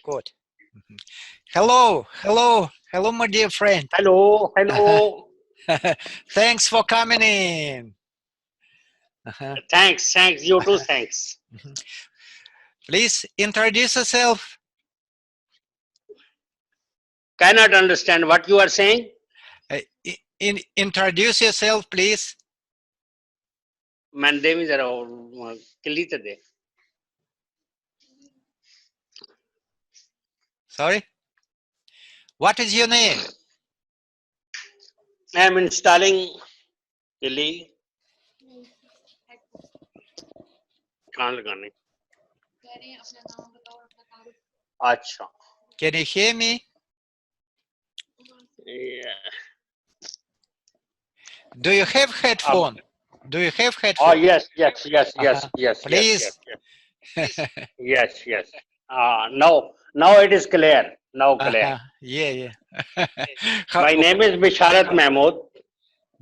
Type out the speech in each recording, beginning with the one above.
Good. Hello, hello, hello, my dear friend. Hello, hello. Thanks for coming in. Thanks, you too, thanks. Please introduce yourself. Cannot understand what you are saying. Introduce yourself, please. Mandemi jara kilite de. Sorry. What is your name? I am installing Kili. Khan lagane. Acha. Can you hear me? Yeah. Do you have headphone? Do you have headphone? Oh yes. Please. Yes. Now it is clear. Now clear. Yeah. My name is Bisharat Mahmood.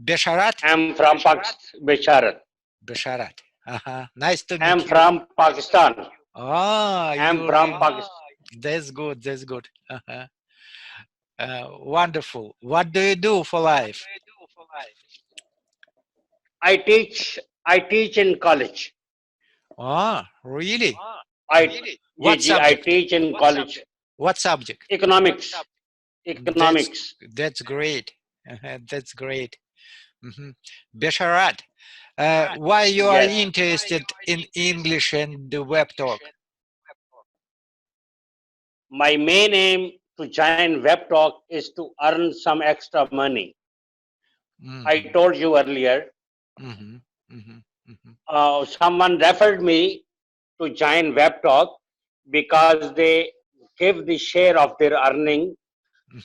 Bisharat? I am from Pakistan. Bisharat. Nice to meet you. I am from Pakistan. I am from Pakistan. That's good. Wonderful. What do you do for life? I teach in college. Really? I subject? teach in college. What subject? Economics. That's great. That's great. Bisharat, why you are interested in English and the web talk? My main aim to join web talk is to earn some extra money. I told you earlier. Someone referred me to join web talk because they give the share of their earning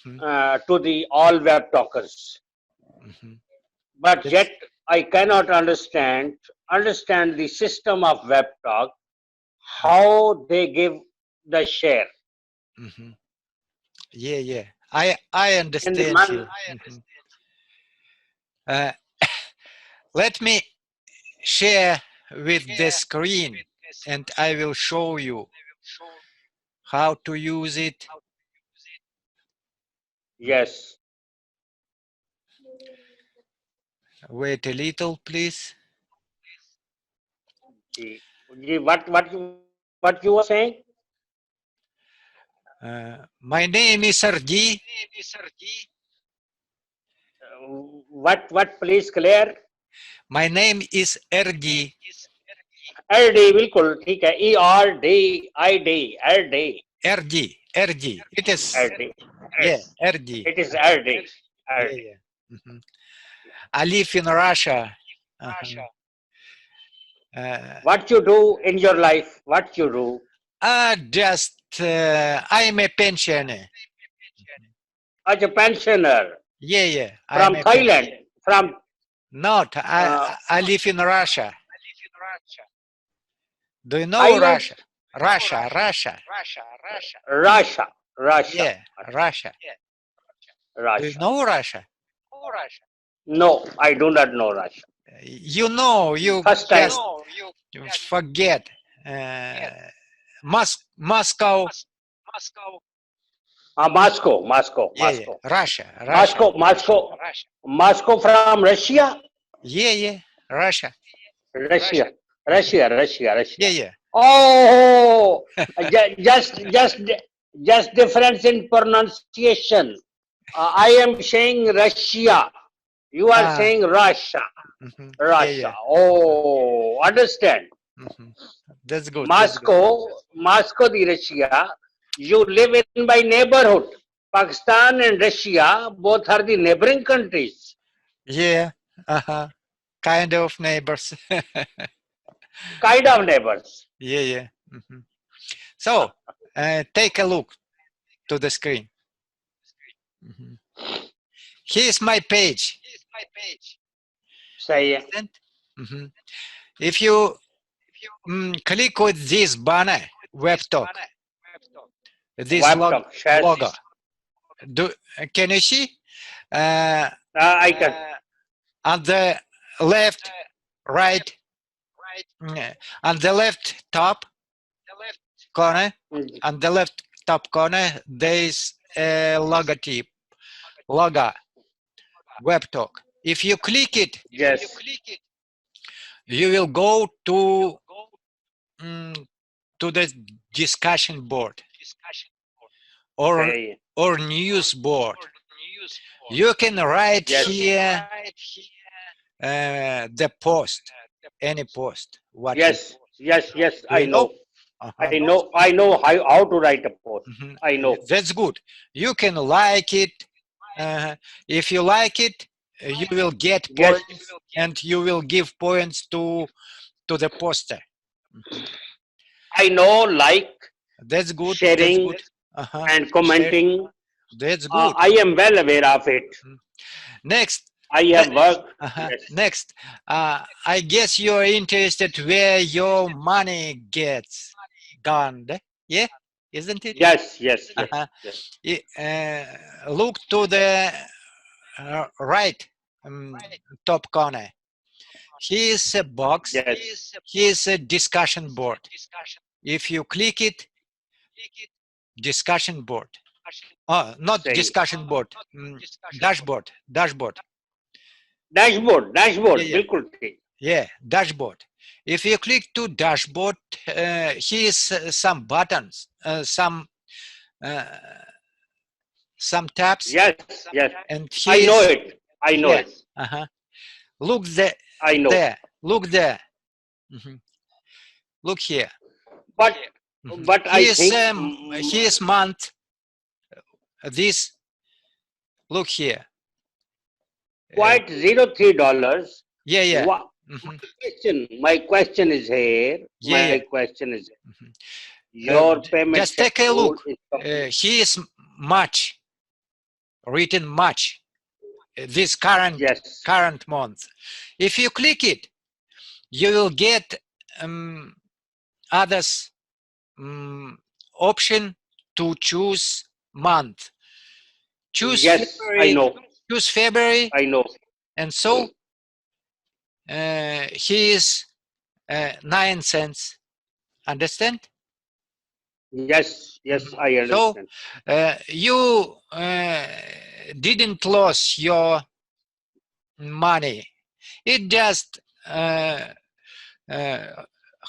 to the all web talkers. But yet I cannot understand the system of web talk, how they give the share. Yeah. I understand you. Let me share with the screen and I will show you how to use it. Yes. Wait a little, please. What you were saying? My name is RD. What please clear? My name is RD. RD बिल्कुल ठीक है. RD. It is RD. Yeah, RD. It is RD. Yeah. I live in Russia. What you do in your life? What you do? I'm a pensioner. As a pensioner. Yeah. From Thailand. From Not. I live in Russia. Do you know Russia? Russia. Yeah, Russia. Do you know Russia? No, I do not know Russia. You know, you First just time. forget. Moscow. Moscow. Yeah. Russia. Moscow from Russia? Yeah. Russia. Russia. Yeah. Oh, just difference in pronunciation. I am saying Russia. You are saying Russia. Russia. Yeah. Oh, understand. That's good. Moscow, the Russia. You live in my neighborhood. Pakistan and Russia both are the neighboring countries. Yeah. Kind of neighbors. Kind of neighbors. Yeah. So, take a look to the screen. Here's my page. Say. If you click with this banner, Web Talk, this logo, can you see? I can. On the left, right, on the left top corner, on the left top corner, there is a logotype, logo, web talk. If you click it, Yes. you will go to the discussion board or Okay. news board. You can write Yes. here the post, any post. What you Yes. Yes. Yes. do, you know? I know. I know how to write a post. I know. That's good. You can like it. If you like it, you will get Yes. points, and you will give points to the poster. I know. Like That's good. That's sharing good. and Share. commenting. That's good. I am well aware of it. Next. I have worked. Yes. Next, I guess you're interested where your money gets gone. Yeah, isn't it? Yes. Yes. Yes. Yes. Look to the right top corner. Here is a box. Yes. Here is a discussion board. If you click it, discussion board. Oh, not Say. discussion board. Dashboard. Dashboard. Dashboard. Dashboard. Yeah, yeah. बिल्कुल ठीक. Yeah, dashboard. If you click to dashboard, here is some buttons, some tabs. Yes. Yes. And I here know is, it. I know it. look there. I know. There. Look there. Look here. But I Here's think here's month. This. Look here. quite $03. Yeah, yeah. My question is here. Yeah, My question is here. Your payment. Just take a look. Here is much. Written much. This current month. If you click it, you will get others option to choose month. Choose February. I know. Choose February. I know. And so here is 9 cents. Understand? Yes, yes, I understand. So you didn't lose your money. It just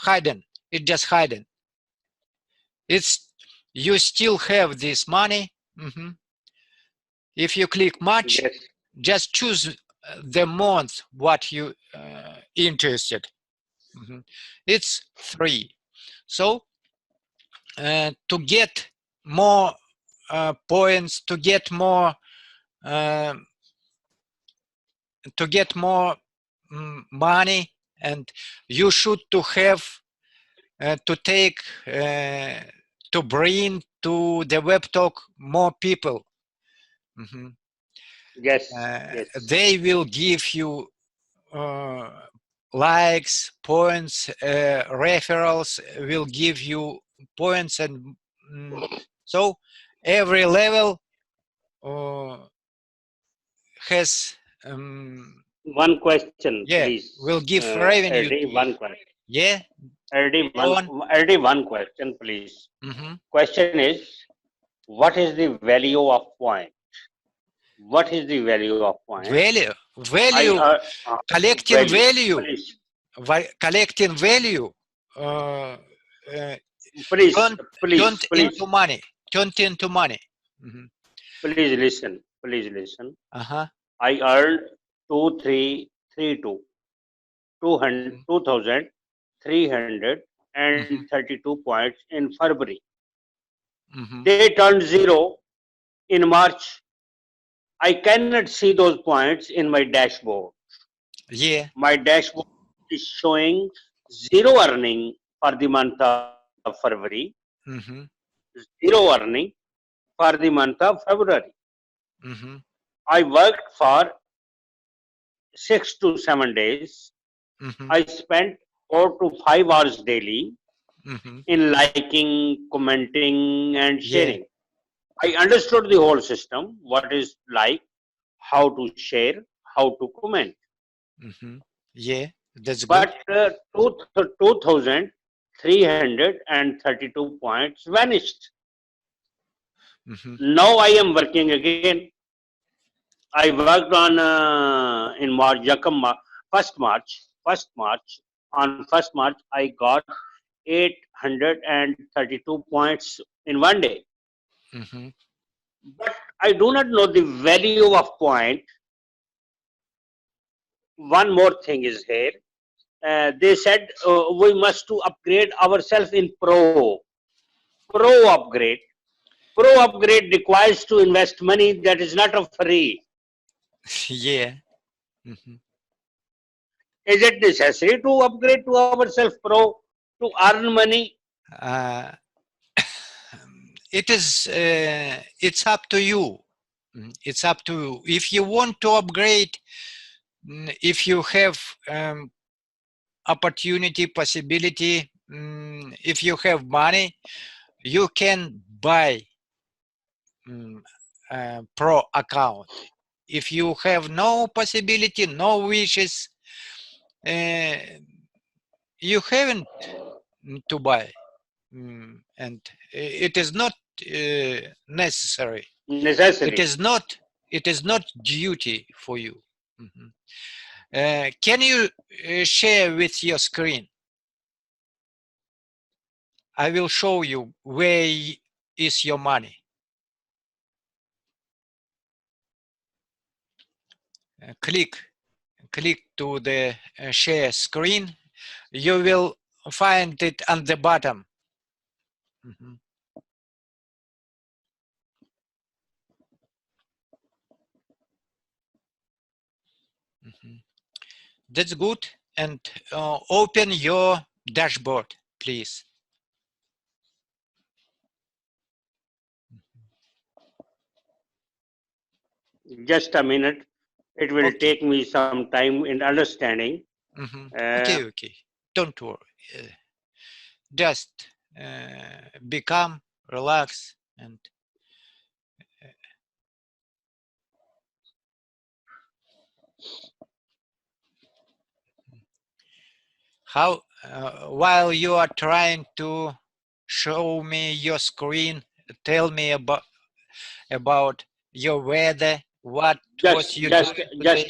hidden. It just hidden. It's you still have this money. If you click much, just choose the month what you interested. It's 3. So to get more points, to get more money, and you should to have to take to bring to the web talk more people. Yes, they will give you likes, points, referrals will give you points, and so every level has one question, please. Will give revenue. One question. Yeah. One question, please. Question is, what is the value of point? What is the value of point? Value. Collecting value. Collecting value. Please, turned into money. Turned into money. Please listen. Please listen. I earned 2,332 points in February. They turned 0 in March. I cannot see those points in my dashboard. Yeah. My dashboard is showing 0 earning for the month of February. 0 earning for the month of February. I worked for 6 to 7 days. I spent 4 to 5 hours daily in liking, commenting, and sharing. I understood the whole system, what is like, how to share, how to comment. Yeah, that's good. But 2,332 points vanished. Now I am working again. I worked on in March, first March. On 1st March, I got 832 points in one day. But I do not know the value of point. One more thing is here. They said we must to upgrade ourselves in Pro upgrade. Pro upgrade requires to invest money that is not of free. Yeah. Is it necessary to upgrade to ourselves Pro to earn money? It's up to you. It's up to you. If you want to upgrade, if you have opportunity, possibility, if you have money, you can buy Pro account. If you have no possibility, no wishes, you haven't to buy, and it is not necessary. It is not duty for you. Can you share with your screen? I will show you where is your money. Click to the share screen. You will find it on the bottom. That's good. And open your dashboard, please. Just a minute. It will take me some time in understanding. Okay. Don't worry. Just be calm, relax, and how while you are trying to show me your screen, tell me about your weather. What was you doing today? Just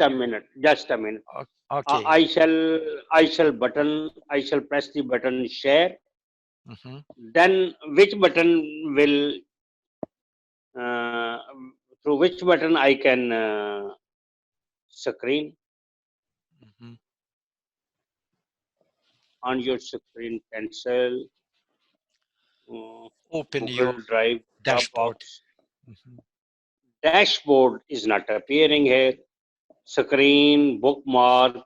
a minute. Okay. I shall press the button share. Then which button will through which button I can screen? On your screen, cancel. Open Google your Drive, dashboard. Dashboard is not appearing here. Screen, bookmark.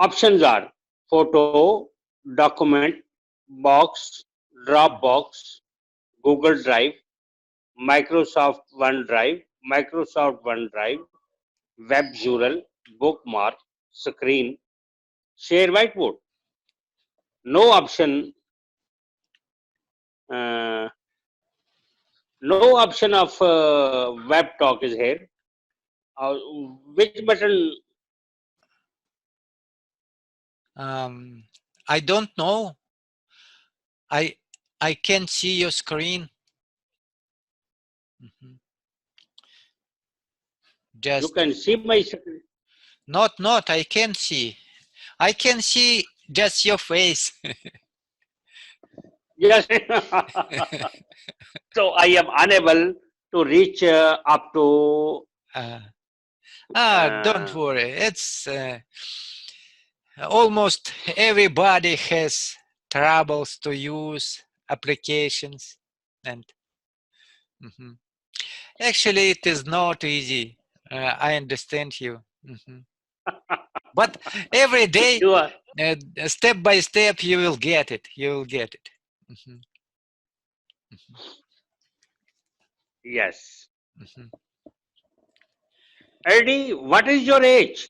Options are photo, document, box, Dropbox, Google Drive, Microsoft OneDrive, Web URL, bookmark, screen, share whiteboard. No option. No option of web talk is here. Which button? I don't know. I can see your screen. Just you can see my screen. Not. I can see. I can see just your face. Yes. So I am unable to reach up to. Don't worry. It's almost everybody has troubles to use applications, and actually it is not easy. I understand you. But every day, step by step, you will get it. Yes. Eddie, what is your age?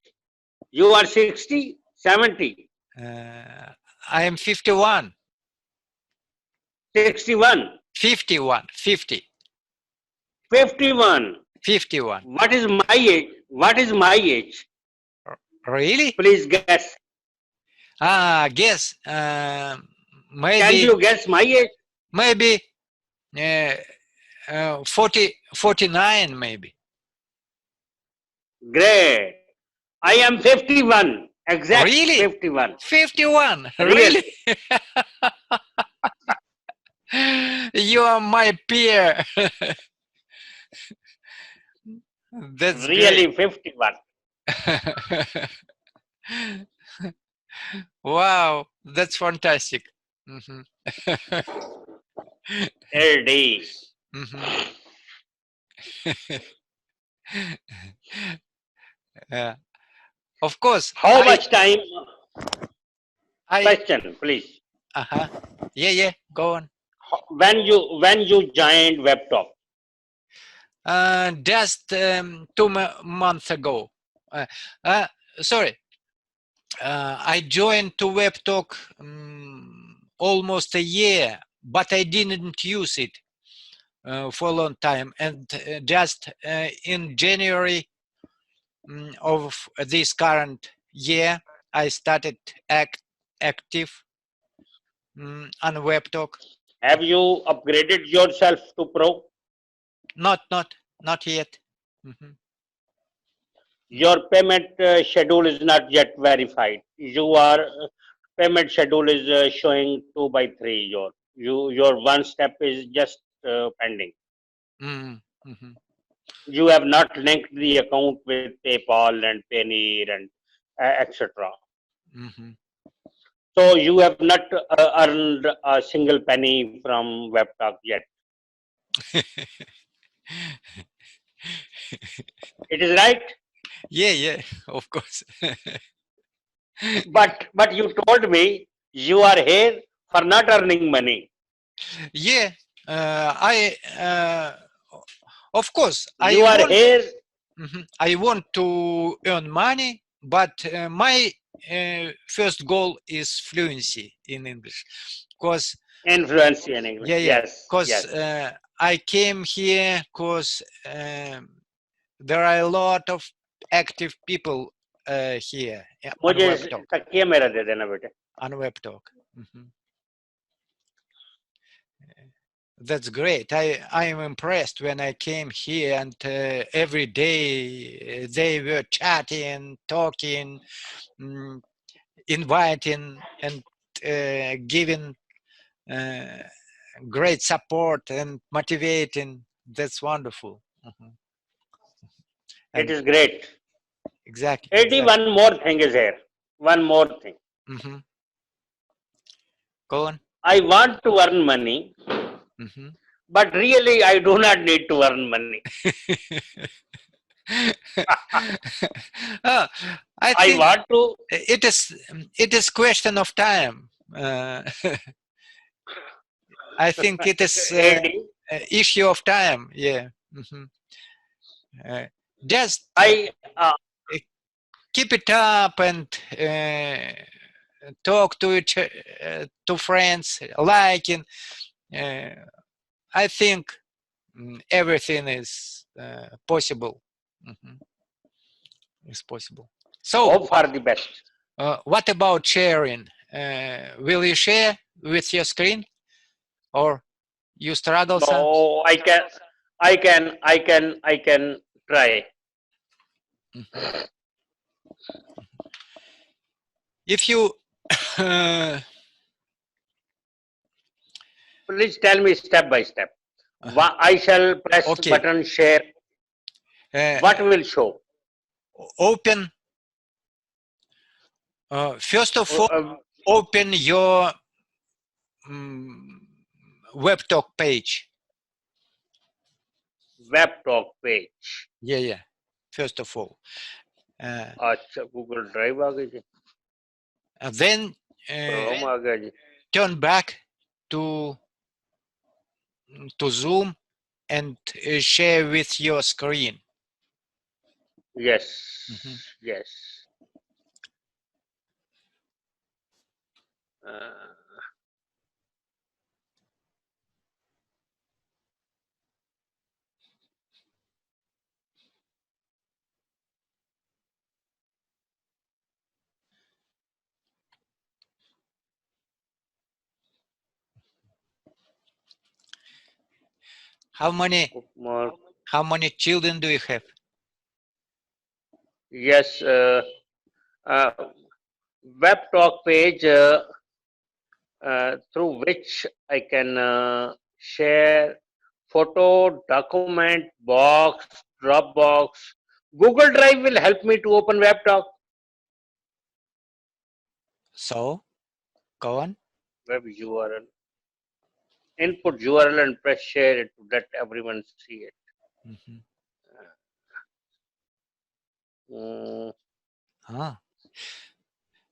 You are 60, 70? I am 51. 61? 51. 50. 51. 51. What is my age? Really? Please guess. Guess. Maybe. Can you guess my age? Maybe 49 maybe. Great. I am 51. Exact Really? 51. 51. Really? You are my peer. That's Really great. 51. Wow, that's fantastic. Mhm. LD. Mhm. Yeah. Of course, How much time? I, Question, please. yeah, go on. When you joined WebTalk? Just 2 months ago. Uh, uh, Sorry, I joined to WebTalk almost a year, but I didn't use it for a long time. And just in January of this current year, I started active on WebTalk. Have you upgraded yourself to Pro? Not yet. Mhm. Your payment schedule is not yet verified. Payment schedule is showing 2 by 3. Your one step is just pending. Mm, mhm, You have not linked the account with PayPal and Payoneer and etc. mhm. So you have not earned a single penny from WebTalk yet. It is right, Yeah, of course. but you told me you are here for not earning money. Yeah, I of course You are here. I want to earn money, but my first goal is fluency in English, because Influence in English. Yes, because yes. I came here because there are a lot of active people here on मुझे WebTalk. तकिया मेरा दे देना बेटे. On WebTalk. Mhm. That's great. I am impressed when I came here and every day they were chatting, talking, mm, inviting, and giving uh, great support and motivating. That's wonderful. Mhm. It And is great. exactly. 81 more thing is here. One more thing. Hmm. Go on. I want to earn money, Hmm. but really I do not need to earn money. Oh, I I think want to. it is question of time. I think it is AD. issue of time. Yeah. Hmm. Just I keep it up and talk to to friends, liking. Uh, I think everything is possible. Mhm. Is possible. So, hope for the best. what about sharing? Will you share with your screen, or you struggle some? No, I can try. Mhm. If you Please tell me step by step. I shall press okay, button share. uh, What will show? open. First of all, Uh, open your WebTalk page. Web talk page. Yeah. First of all, uh, अच्छा Google drive आ गई जी. and then Chrome आ गया जी. turn back to Zoom and share with your screen. Yes, Mhm. yes. Uh, How many children do you have? Yes, web talk page through which I can share photo, document, box, Dropbox. Google Drive will help me to open web talk. So, go on. Web URL. Input URL and press share it to let everyone see it.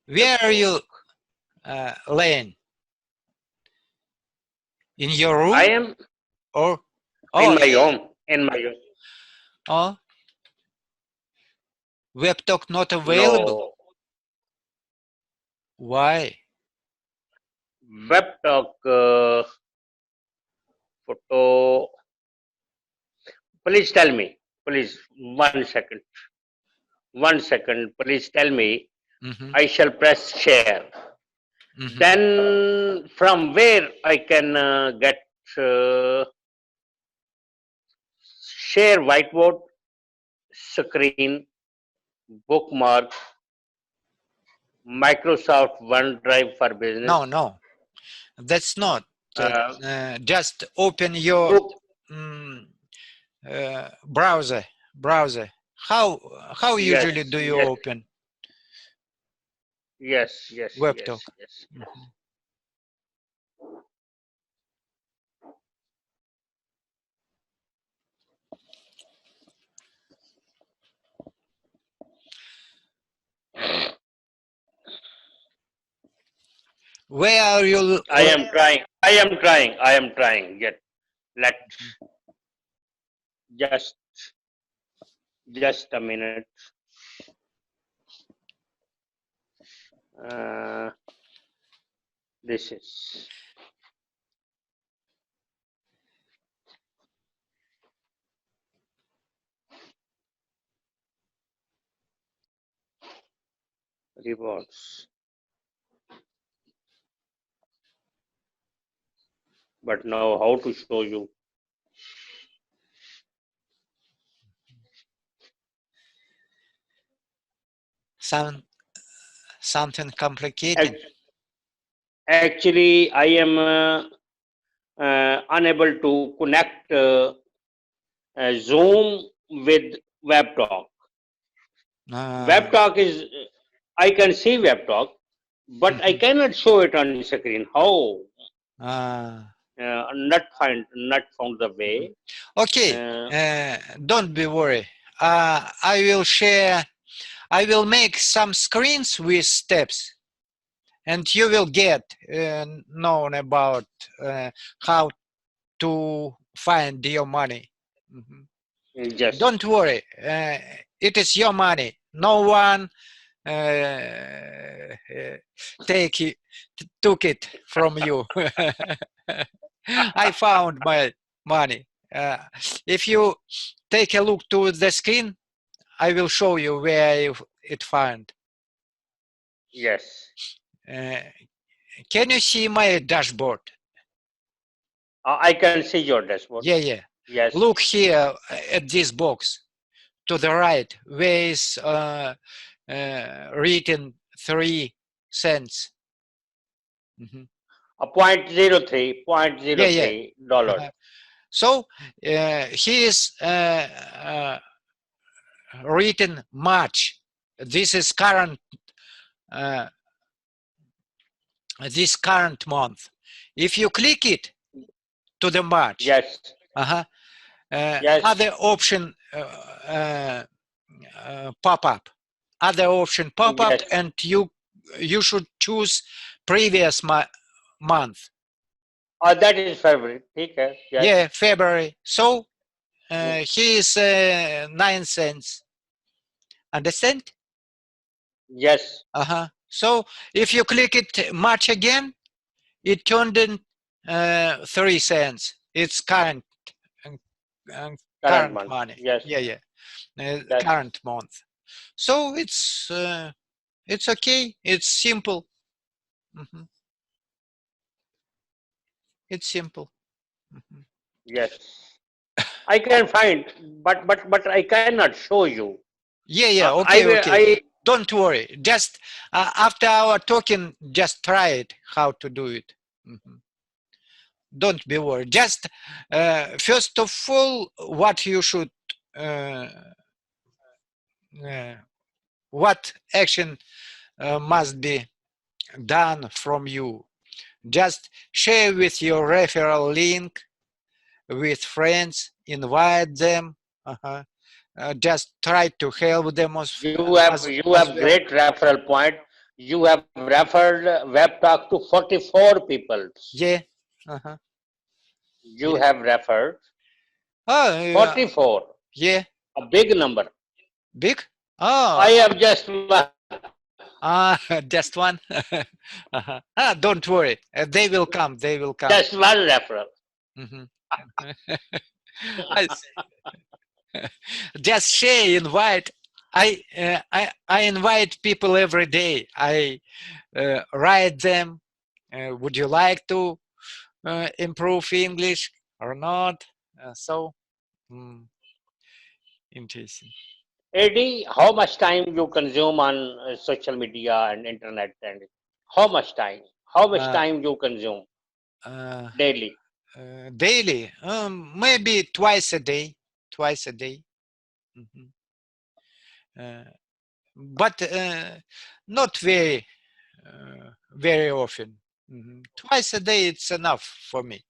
Where are you laying? In your room? I am or in my home. In my home. Oh, web talk not available. No. Why? Web talk photo. Please tell me. Please 1 second. 1 second. Please tell me. I shall press share. Then from where I can get share whiteboard, screen, bookmark, Microsoft OneDrive for business. No, that's not. Just open your browser. How usually do you open? Yes. Web talk. Yes. Where are you? I am trying. Yet, let just a minute. This is rewards. But now how to show you? Something complicated. Actually, I am unable to connect Zoom with web talk. Web talk is, I can see web talk, but I cannot show it on the screen. How? Not found the way. Okay, don't be worried. I will make some screens with steps, and you will get known about how to find your money. Yes. Don't worry, it is your money. No one took it from you. I found my money. If you take a look to the screen, I will show you where it found. Yes. Can you see my dashboard? I can see your dashboard. Yeah. Yes. Look here at this box to the right, where is written 3 cents. A 0.03 dollars. So he is written March. This is current. This current month. If you click it to the March, yes. Yes. Other option pop up. Other option pop up, yes. And you should choose previous month. Oh, that is February. Okay. Yes. Yeah, February. So he is 9 cents. Understand? Yes. So if you click it March again, it turned in 3 cents. It's current money. Yes. Yeah. Current month. So it's okay. It's simple. It's simple. Yes. I can find, but I cannot show you. Yeah, okay. Don't worry. Just after our talking, just try it, how to do it. Don't be worried. Just first of all, what you should, what action must be done from you. Just share with your referral link with friends, invite them. Just try to help them as You have well. great referral point. You have referred web talk to 44 people. Yeah. You Yeah. have referred Oh, yeah. 44. Yeah. A big number. Big? I Oh. have just one. Just one. Don't worry. They will come. They will come. Just one referral. I just share, invite. I invite people every day. I write them. Would you like to improve English or not? Interesting. Eddie, how much time you consume on social media and internet, and how much time? How much time you consume daily? Daily, maybe twice a day. Twice a day. But not very very often. Twice a day it's enough for me.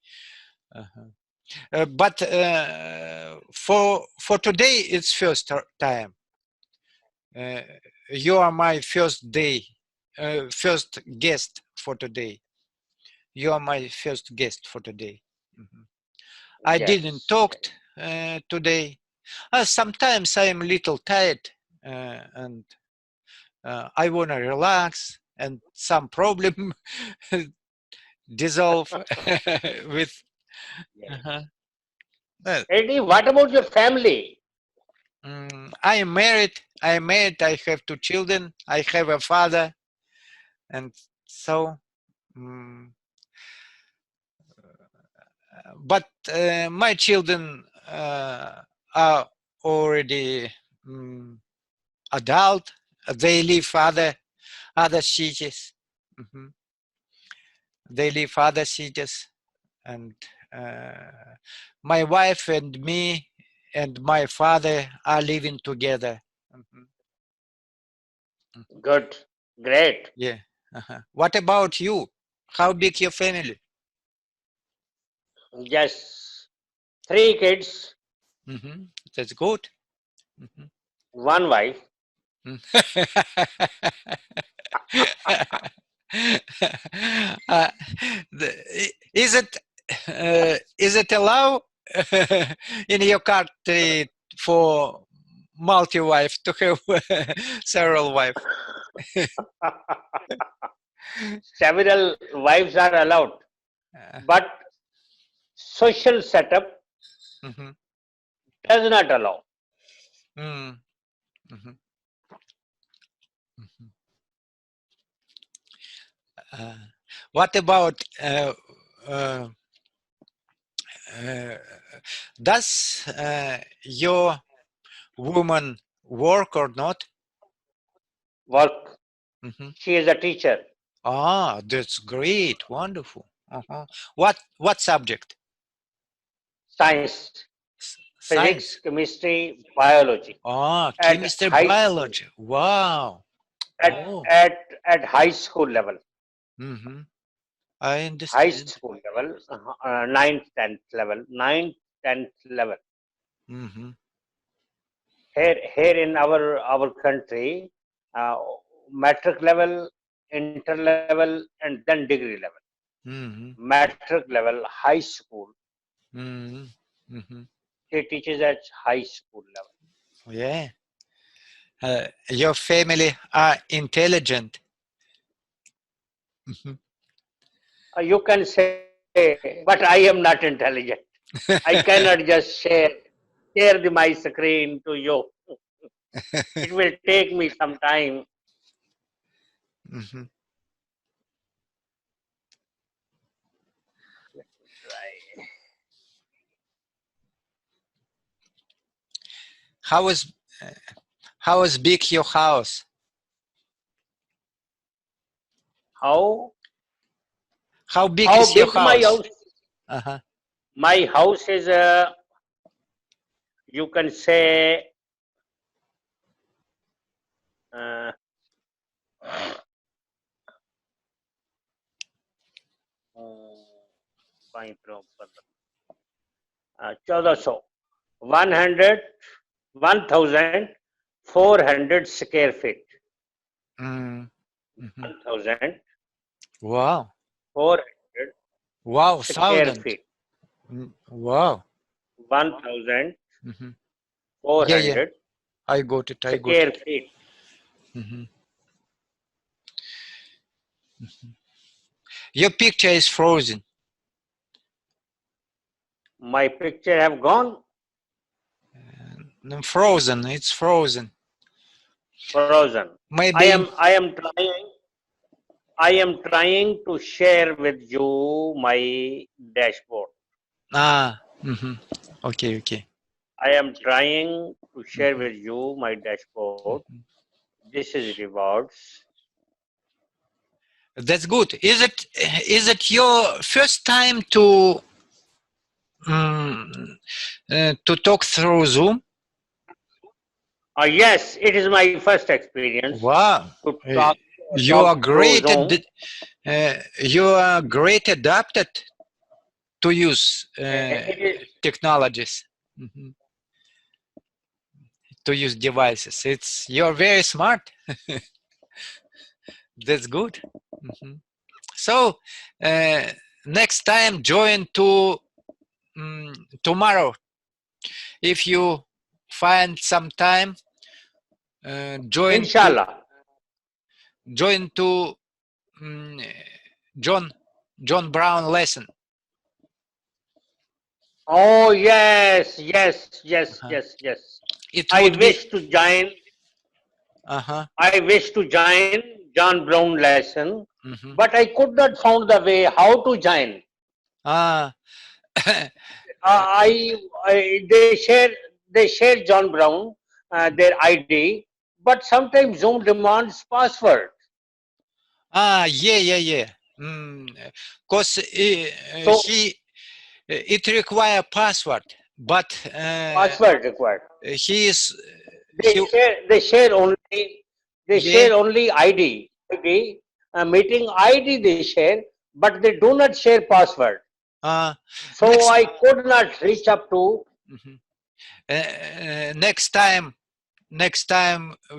But for today it's first time. You are my first guest for today. You are my first guest for today. I didn't Yes. talk today. Sometimes I am a little tired and I want to relax and some problem dissolve with. Eddie, what about your family? I am married. I have 2 children. I have a father, and so. But my children are already adult. They live other cities. They live other cities, and my wife and me and my father are living together. Good. Great. Yeah. What about you? How big your family? Yes. 3 kids, That's good. one wife. uh, is it allowed in your country for multi-wife to have several wives? Several wives are allowed, but social setup does not allow. What about does your woman work or not? Work. She is a teacher. That's great. Wonderful. What subject? Science. Physics, Science. chemistry, biology. At Chemistry, high school. biology. Wow. At high school level. I High understand. school level, 9th, 10th level, 9th, 10th level. Here in our country, matric level, inter level, and then degree level. Matric level, high school. He teaches at high school level. Yeah. Your family are intelligent. You can say, but I am not intelligent. I cannot just share my screen to you. It will take me some time. how is big your house? How big is your house? My house? Uh-huh. My house is you can say fine from 1,400 square feet. Mm. 1,400 Wow. Wow, square 1,000. feet. Wow. 1,400 Yeah. I got it. square feet. Your picture is frozen. My picture have gone? Frozen. It's frozen. Frozen. Maybe. I am trying to share with you my dashboard. Okay. I am trying to share with you my dashboard. This is rewards. That's good. Is it your first time to talk through Zoom? Yes, it is my first experience. Wow. To talk You are great. Zoom. You are great adapted to use technologies, to use devices. You're very smart. That's good. So next time join to tomorrow. If you find some time, join Inshallah. Join to John Brown lesson. Oh yes. I wish to join. I wish to join John Brown lesson, but I could not found the way how to join. They share John Brown their ID, but sometimes Zoom demands password. Yeah. Because it require password, but Password required. He is. They share only ID, meeting ID they share, but they do not share password. So I could not reach up to. Next time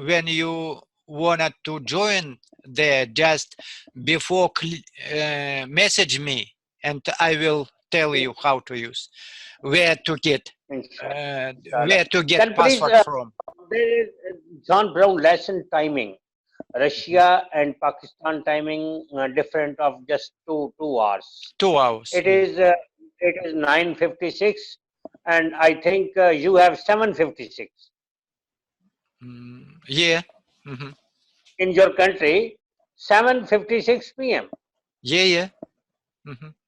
when you wanted to join there, just before message me, and I will tell you how to use, where to get password from. There is John Brown lesson timing. Russia and Pakistan timing different of just 2 hours. 2 hours. It is 9:56, and I think you have 7:56. Yeah. In your country, 7:56 p.m. Yeah.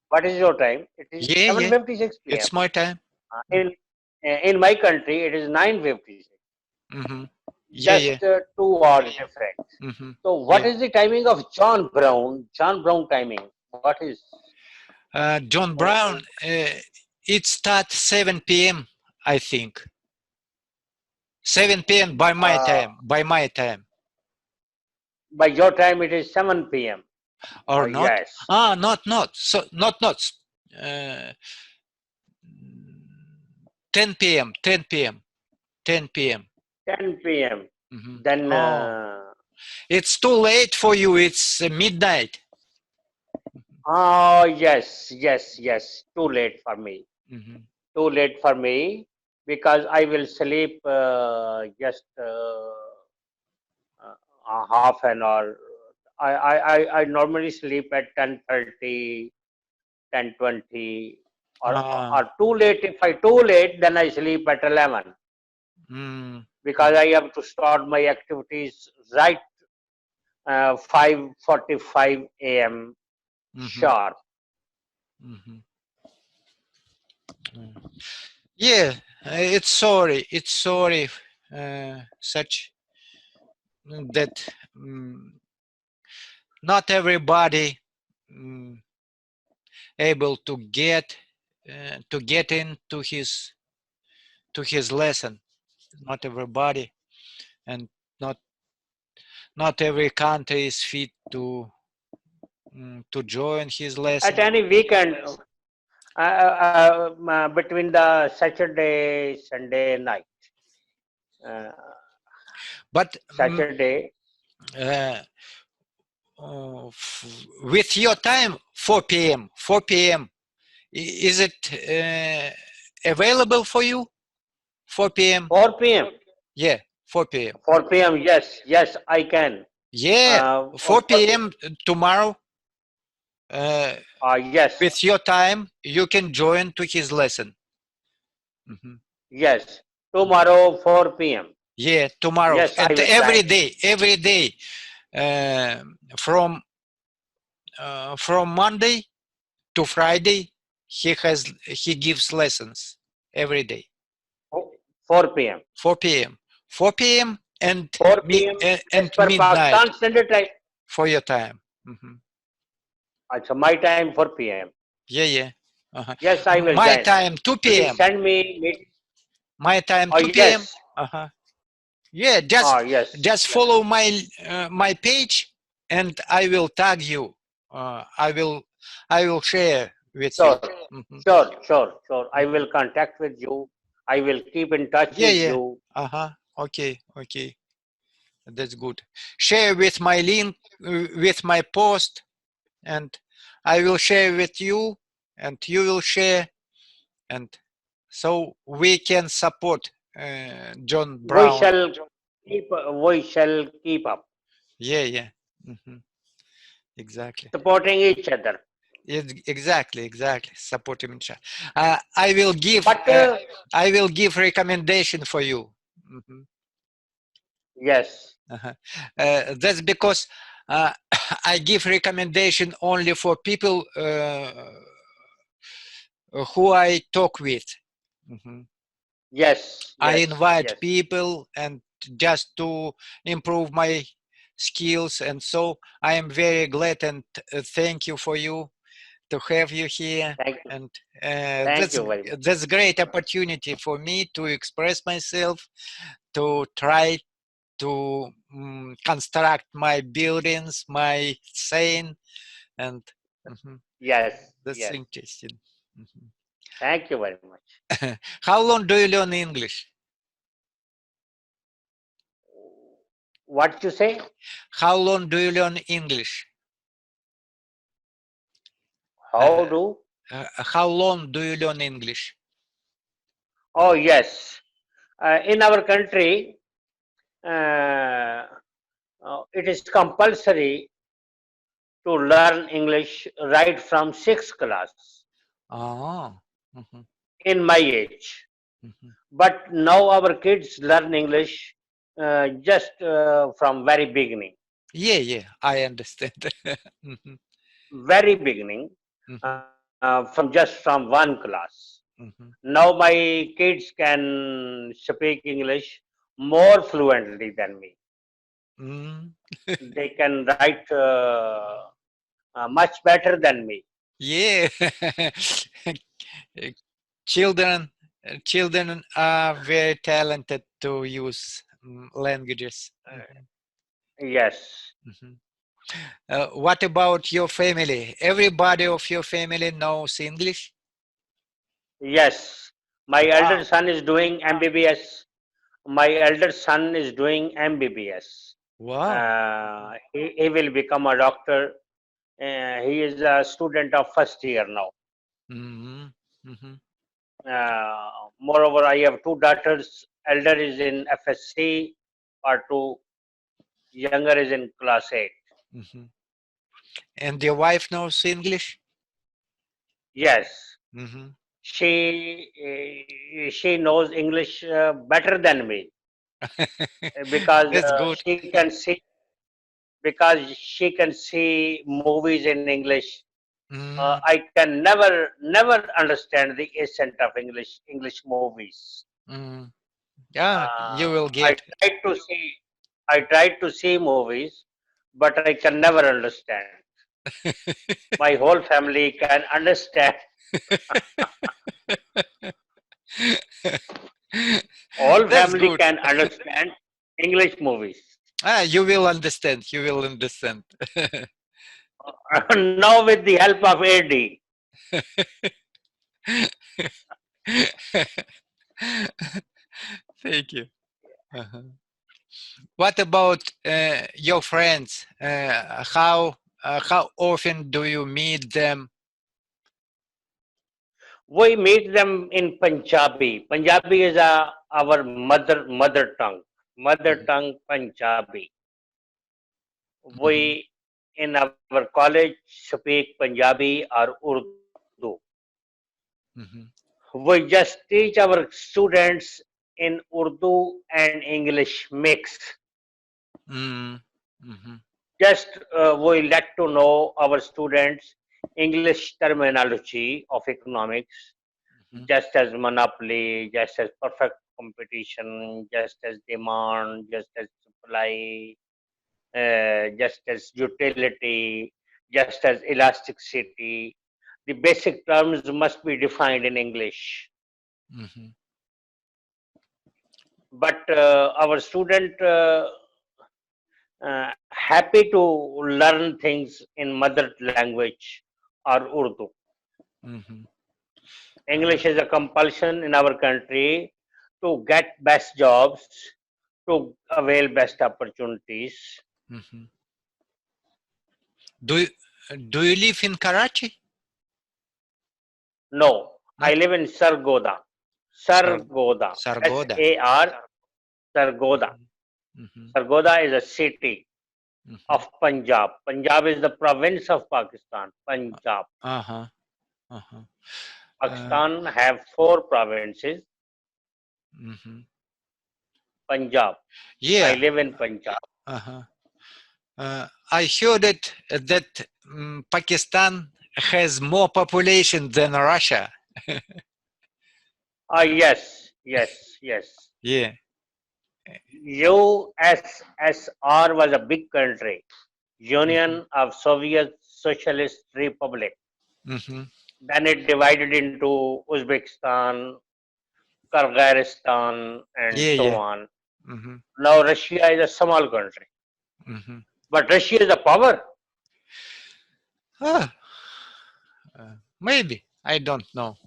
What is your time? It is 7:56 p.m. It's my time. In my country, it is 9:56. Just 2 hours different. So what is the timing of John Brown? John Brown timing. What is? John Brown, it starts 7 p.m. I think. 7 p.m. by my time. By your time, it is 7 p.m. Or not? Yes. Not. So not. 10 p.m. 10 p.m. 10 p.m. 10 p.m. Then it's too late for you. It's midnight. Oh yes. Too late for me. Too late for me because I will sleep just half an hour. I normally sleep at 10:30, 10:20, or too late. If I too late, then I sleep at 11. Because I have to start my activities right 5:45 a.m. sharp. Yeah, it's sorry such that not everybody able to get into his lesson. Not everybody, and not every country is fit to join his lesson. At any weekend, between the Saturday, Sunday night. But Saturday. With your time, 4 p.m. 4 p.m. Is it available for you? 4 p.m. 4 p.m. Yeah, 4 p.m. 4 p.m. Yes, yes, I can. Yeah, 4 p.m. tomorrow. Yes. With your time, you can join to his lesson. Yes, tomorrow 4 p.m. Yeah, tomorrow. Yes, and every day, from Monday to Friday, he gives lessons every day. 4 p.m. 4 p.m. 4 p.m. and 4 p.m. and per midnight Pakistan Standard Time. For your time. My time 4 p.m. Yeah. Yes, I will My join. time 2 p.m. Please send me. My time 2 p.m. Yes. Yeah, yes. just follow my page, and I will tag you. I will share with you. Sure. I will contact with you. I will keep in touch with you. Okay. That's good. Share with my link, with my post, and I will share with you, and you will share, and so we can support John Brown. We shall keep up. Yeah. Exactly. Supporting each other. Exactly. Supporting each other. I will give recommendation for you. Yes. That's because I give recommendation only for people who I talk with. Yes. I invite people and just to improve my skills, and so I am very glad and thank you for you to have you here. Thank you. And Thank you very much. that's great opportunity for me to express myself, to try to construct my buildings, my saying, and yes, that's interesting. Thank you very much. How long do you learn English? What you say? How long do you learn English? How long do you learn English? Oh yes, in our country, it is compulsory to learn English right from 6th class. In my age. But now our kids learn English just from very beginning. Yeah, I understand. Very beginning, from one class. Now my kids can speak English more fluently than me. They can write much better than me. Yeah. Children are very talented to use languages. Yes. What about your family? Everybody of your family knows English? Yes. My elder son is doing MBBS. My elder son is doing MBBS. Wow. He will become a doctor. He is a student of first year now. Moreover, I have two daughters. Elder is in FSC or 2. Younger is in class 8. And your wife knows English? Yes. She knows English better than me because That's good. she can see movies in English. Mm. I can never understand the accent of English movies. Yeah, you will get. I tried to see movies, but I can never understand. My whole family can understand. All That's family good. can understand English movies. You will understand. You will understand. Now with the help of AD. Thank you. What about your friends? How often do you meet them? We meet them in Punjabi. Punjabi is our mother tongue. Mother tongue Punjabi. We in our college speak Punjabi or Urdu. We just teach our students in Urdu and English mix. Just we let to know our students English terminology of economics, just as monopoly, just as perfect competition, just as demand, just as supply, just as utility, just as elasticity. The basic terms must be defined in English. But our student happy to learn things in mother language or Urdu. English is a compulsion in our country to get best jobs, to avail best opportunities. Do you live in Karachi? No, I live in Sargodha. Sargodha. Sargodha. S-A-R, Sargodha. Sargodha is a city of Punjab. Punjab is the province of Pakistan. Punjab. Pakistan have 4 provinces. Punjab. Yeah. I live in Punjab. I heard that Pakistan has more population than Russia. Yes. Yeah. USSR was a big country. Union of Soviet Socialist Republic. Then it divided into Uzbekistan, Kyrgyzstan, and so on. Now Russia is a small country. But Russia is a power. Maybe. I don't know.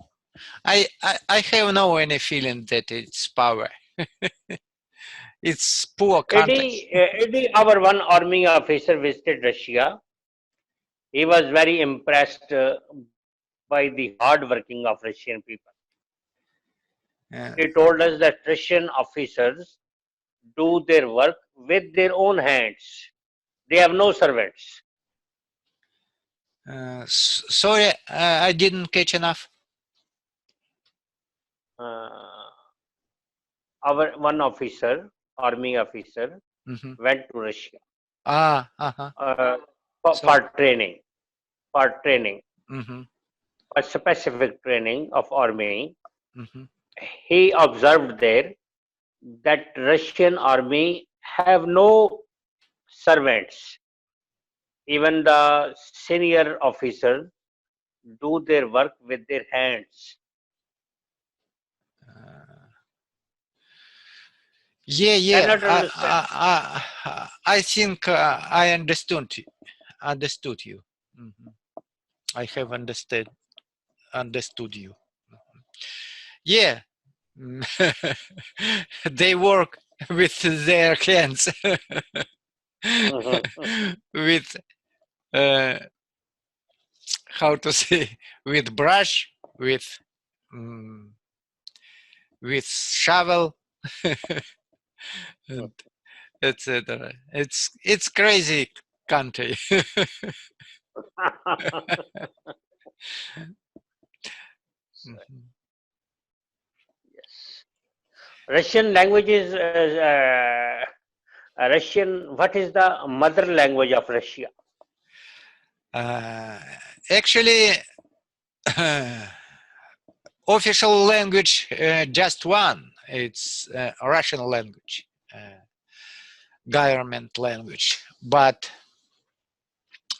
I have no any feeling that it's power. It's poor country. Our one army officer visited Russia. He was very impressed by the hard working of Russian people. He told us that Russian officers do their work with their own hands. They have no servants. Sorry, I didn't catch enough. Our one officer, army officer, went to Russia for training. For specific training of army. He observed there that Russian army have no servants. Even the senior officers do their work with their hands. Yeah. I think I understood you. I have understood you. Yeah. They work with their hands. With how to say, with brush, with shovel, etc. It's crazy country. Yes. Russian language is Russian. What is the mother language of Russia? Actually, official language just one. it's Russian language, government language. But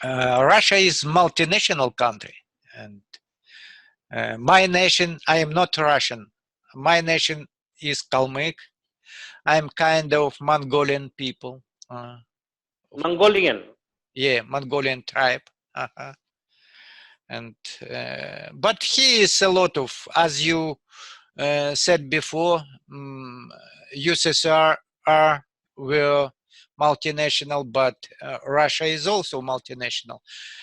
Russia is multinational country, and my nation, I am not Russian. My nation is Kalmyk. I'm kind of Mongolian people. Mongolian. Yeah, Mongolian tribe. And but here is a lot of, as you said before, USSR were multinational, but Russia is also multinational.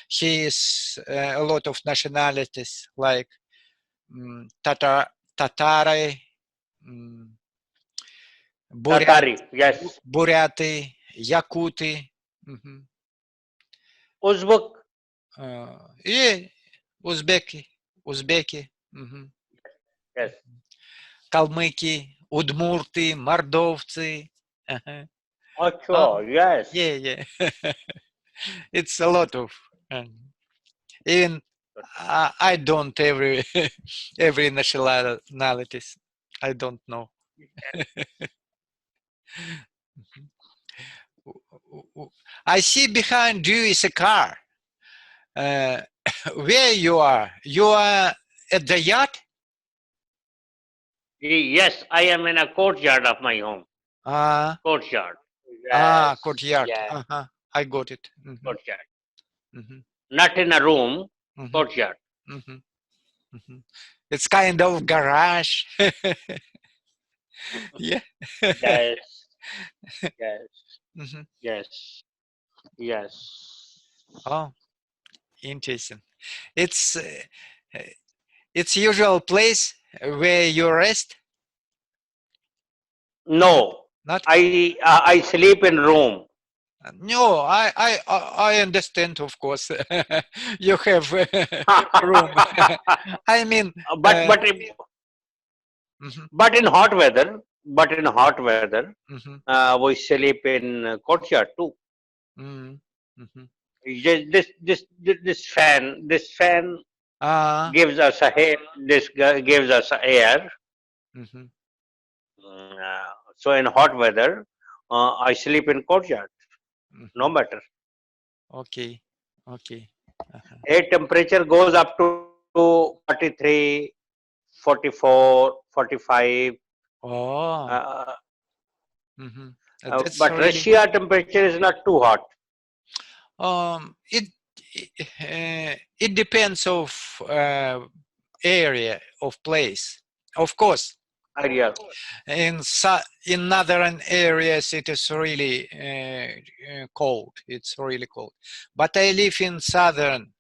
Here is a lot of nationalities like Tatari, Tatari, yes. Буряты, Yakuti. Uzbek. Yeah, Uzbeki. Yes. Калмыки, Удмурты, Мордовцы. Oh, yes. Yeah. It's a lot of. Even I don't every nationalities. I don't know. I see behind you is a car. Where you are? You are at the yacht? Yes, I am in a courtyard of my home. Courtyard. Yes, courtyard. Yes. I got it. Courtyard. Not in a room, courtyard. It's kind of garage. Yeah. Yes. Yes. Yes. Oh, interesting. It's usual place where you rest? No. Not? I sleep in room. No, I understand, of course. You have room. I mean, but in hot weather, we sleep in courtyard too. This fan gives us a air. This gives us air. So in hot weather, I sleep in courtyard. No matter. Okay. Air temperature goes up to 43, 44, 45. Oh. But really... Russia temperature is not too hot. It depends of area of place, of course. Area. In northern areas it is really cold. It's really cold. But I live in southern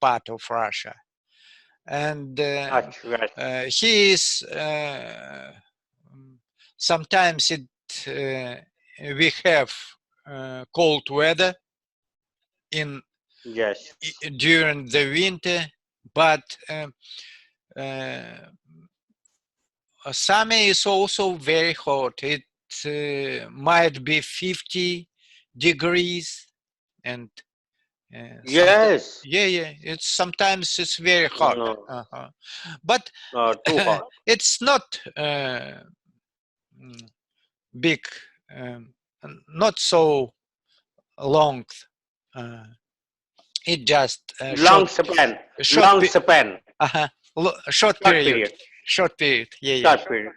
part of Russia, and he is sometimes we have cold weather in during the winter, but summer is also very hot. It might be 50 degrees, and yes, it's sometimes it's very hot. But too hot. It's not big, not so long. It just long span. Short period. Short period. Short period.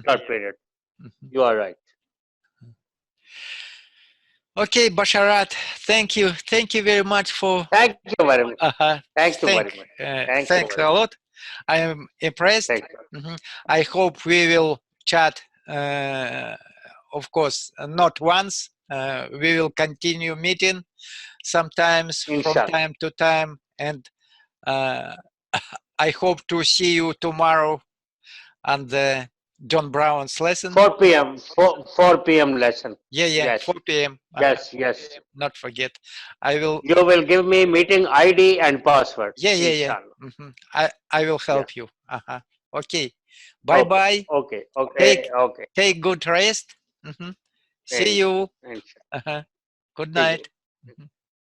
Short period. You are right. Okay, Basharat, thank you very much for. Thank you very much. Thank you very much. Thanks a lot. I am impressed. I hope we will chat. Of course, not once. We will continue meeting sometimes from time to time, and I hope to see you tomorrow on the John Brown's lesson. 4 p.m. 4 p.m. lesson. Yeah. 4 p.m. Yes. Not forget. I will. You will give me meeting ID and password. Yeah. I will help you. Okay. Bye. Okay. Take good rest. See you. Good night.